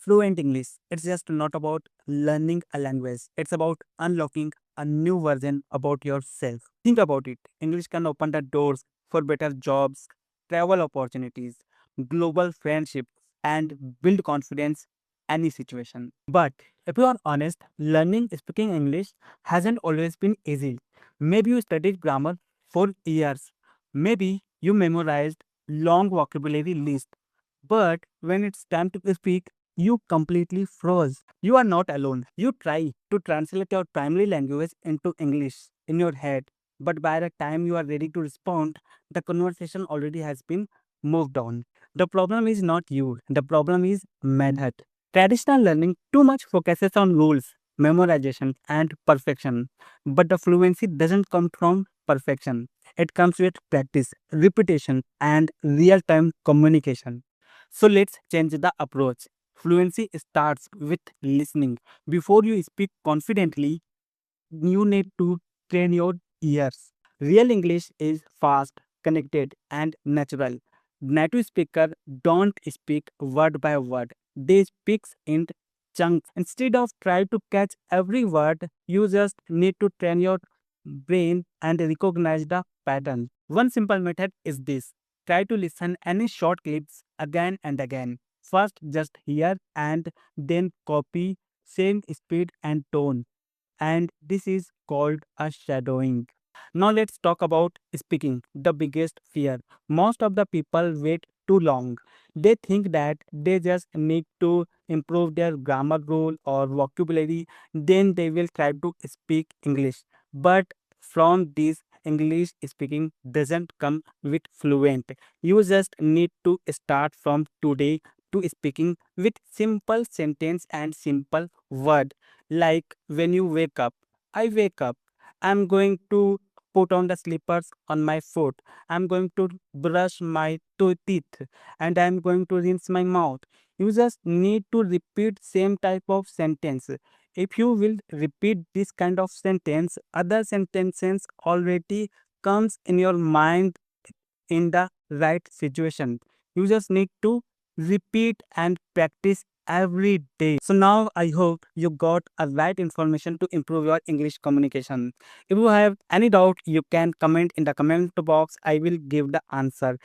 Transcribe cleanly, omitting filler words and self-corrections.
Fluent English. It's just not about learning a language. It's about unlocking a new version about yourself. Think about it. English can open the doors for better jobs, travel opportunities, global friendships, and build confidence any situation. But if you are honest, learning speaking English hasn't always been easy. Maybe you studied grammar for years. Maybe you memorized long vocabulary lists. But when it's time to speak, you completely froze. You are not alone. You try to translate your primary language into English in your head, but by the time you are ready to respond, the conversation already has been moved on. The problem is not you, the problem is method. Traditional learning too much focuses on rules, memorization, and perfection, but the fluency doesn't come from perfection. It comes with practice, repetition, and real time communication. So let's change the approach. Fluency starts with listening. Before you speak confidently, you need to train your ears. Real English is fast, connected, and natural. Native speakers don't speak word by word. They speak in chunks. Instead of trying to catch every word, you just need to train your brain and recognize the pattern. One simple method is this. Try to listen any short clips again and again. First just hear and then copy same speed and tone, and this is called a shadowing. Now let's talk about speaking, the biggest fear. Most of the people wait too long. They think that they just need to improve their grammar rule or vocabulary, then they will try to speak English. But from this, English speaking doesn't come with fluent. You just need to start from today to speaking with simple sentence and simple word, like when you wake up, I wake up. I'm going to put on the slippers on my foot. I'm going to brush my teeth, and I'm going to rinse my mouth. You just need to repeat same type of sentence. If you will repeat this kind of sentence, other sentences already comes in your mind in the right situation. You just need to repeat and practice every day. So now I hope you got a right information to improve your English communication. If you have any doubt, you can comment in the comment box. I will give the answer.